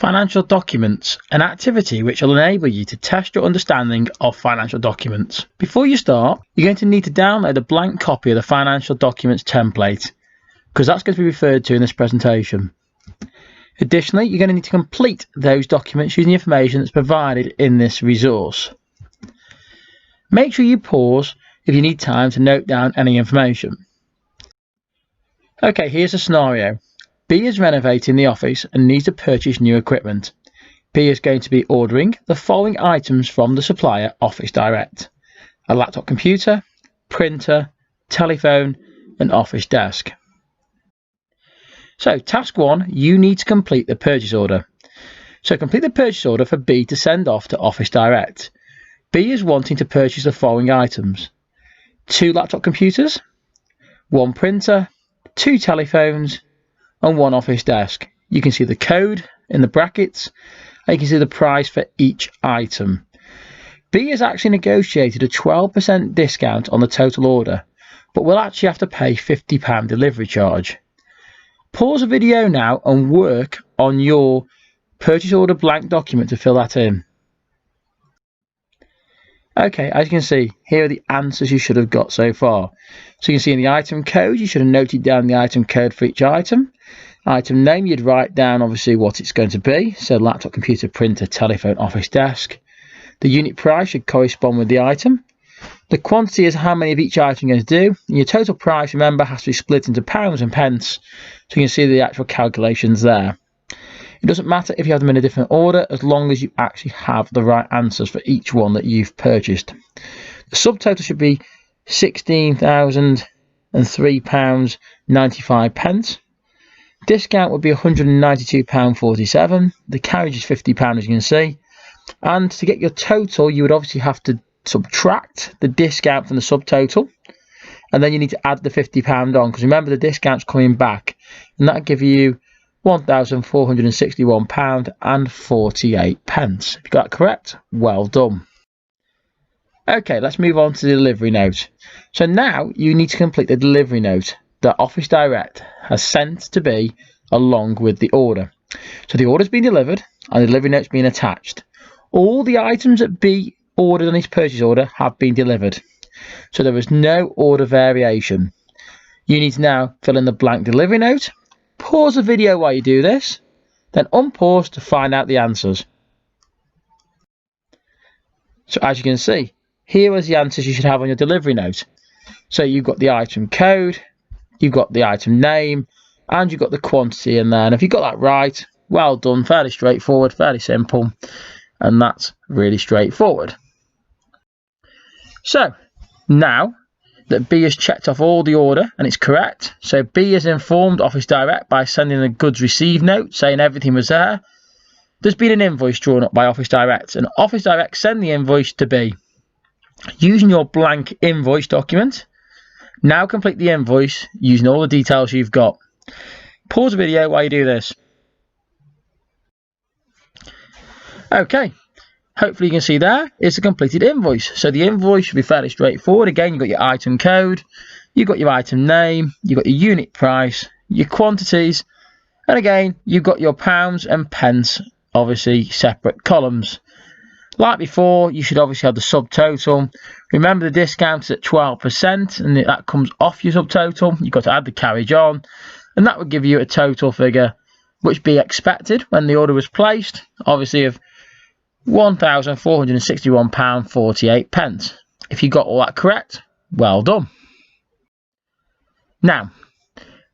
Financial documents, an activity which will enable you to test your understanding of financial documents. Before you start, you're going to need to download a blank copy of the financial documents template, because that's going to be referred to in this presentation. Additionally, you're going to need to complete those documents using the information that's provided in this resource. Make sure you pause if you need time to note down any information. Okay, here's a scenario. B is renovating the office and needs to purchase new equipment. B is going to be ordering the following items from the supplier Office Direct: a laptop computer, printer, telephone, and office desk. So task 1, you need to complete the purchase order. So complete the purchase order for B to send off to Office Direct. B is wanting to purchase the following items: 2 laptop computers, 1 printer, 2 telephones, and 1 office desk. You can see the code in the brackets, and you can see the price for each item. B has actually negotiated a 12% discount on the total order, but will actually have to pay £50 delivery charge. Pause the video now and work on your purchase order blank document to fill that in. Okay, as you can see, here are the answers you should have got so far. So you can see in the item code, you should have noted down the item code for each item. Item name, you'd write down obviously what it's going to be. So laptop, computer, printer, telephone, office desk. The unit price should correspond with the item. The quantity is how many of each item you're going to do. And your total price, remember, has to be split into pounds and pence. So you can see the actual calculations there. It doesn't matter if you have them in a different order, as long as you actually have the right answers for each one that you've purchased. The subtotal should be £16,003.95. Discount would be £192.47. The carriage is £50, as you can see. And to get your total, you would obviously have to subtract the discount from the subtotal. And then you need to add the £50 on, because remember the discount's coming back. And that'll give you £1,461.48. If you got that correct, well done. Okay, let's move on to the delivery note. So now you need to complete the delivery note that Office Direct has sent to B along with the order. So the order's been delivered and the delivery note's been attached. All the items that B ordered on his purchase order have been delivered. So there was no order variation. You need to now fill in the blank delivery note. Pause the video while you do this, then unpause to find out the answers. So as you can see, here are the answers you should have on your delivery note. So you've got the item code, you've got the item name, and you've got the quantity in there. And if you got that right, well done, fairly straightforward, fairly simple, and that's really straightforward. So now that B has checked off all the order and it's correct, so B has informed Office Direct by sending a goods received note saying everything was there. There's been an invoice drawn up by Office Direct, and Office Direct send the invoice to B. Using your blank invoice document, now complete the invoice using all the details you've got. Pause the video while you do this. Okay. Hopefully you can see there is the completed invoice. So the invoice should be fairly straightforward. Again, you've got your item code, you've got your item name, you've got your unit price, your quantities, and again, you've got your pounds and pence, obviously separate columns. Like before, you should obviously have the subtotal. Remember the discount is at 12% and that comes off your subtotal. You've got to add the carriage on, and that would give you a total figure which be expected when the order was placed, obviously of £1,461.48. If you got all that correct, well done. Now,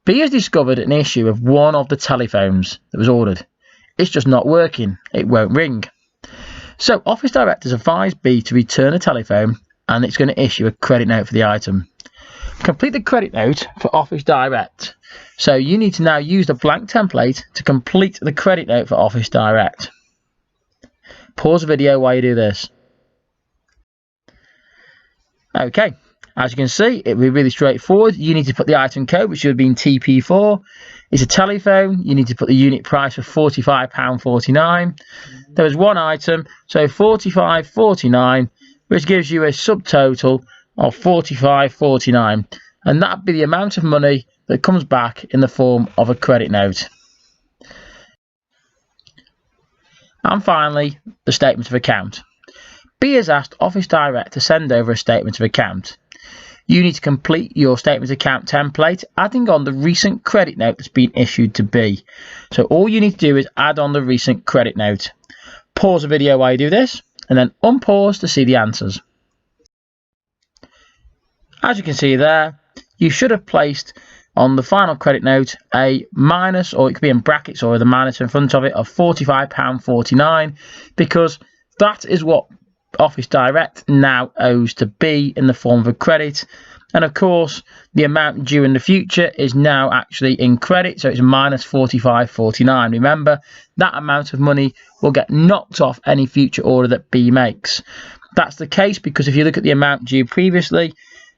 B has discovered an issue with one of the telephones that was ordered. It's just not working. It won't ring. So Office Direct has advised B to return a telephone, and it's going to issue a credit note for the item. Complete the credit note for Office Direct. So you need to now use the blank template to complete the credit note for Office Direct. Pause the video while you do this. Okay, as you can see, it will be really straightforward. You need to put the item code, which should have been TP4. It's a telephone. You need to put the unit price for £45.49. There was one item, so £45.49, which gives you a subtotal of £45.49. And that would be the amount of money that comes back in the form of a credit note. And finally, the statement of account. B has asked Office Direct to send over a statement of account. You need to complete your statement of account template, adding on the recent credit note that's been issued to B. So all you need to do is add on the recent credit note. Pause the video while you do this, and then unpause to see the answers. As you can see there, you should have placed on the final credit note a minus, or it could be in brackets or with a minus in front of it, of £45.49, because that is what Office Direct now owes to B in the form of a credit. And of course, the amount due in the future is now actually in credit, so it's minus £45.49. Remember, that amount of money will get knocked off any future order that B makes. That's the case because if you look at the amount due previously,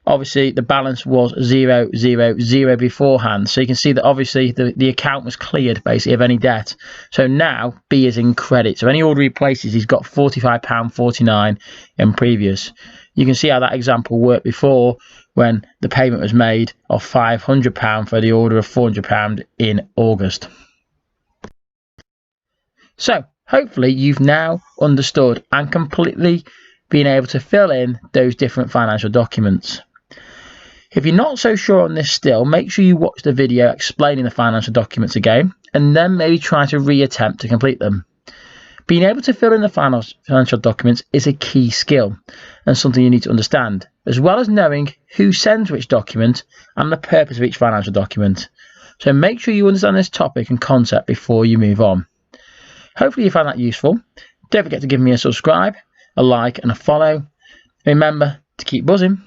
obviously the balance was 000 beforehand, so you can see that obviously the account was cleared basically of any debt. So now B is in credit, so any order he places, he's got £45.49 in previous. You can see how that example worked before when the payment was made of £500 for the order of £400 in August. So hopefully you've now understood and completely been able to fill in those different financial documents. If you're not so sure on this still, make sure you watch the video explaining the financial documents again, and then maybe try to re-attempt to complete them. Being able to fill in the financial documents is a key skill and something you need to understand, as well as knowing who sends which document and the purpose of each financial document. So make sure you understand this topic and concept before you move on. Hopefully you found that useful. Don't forget to give me a subscribe, a like and a follow. Remember to keep buzzing.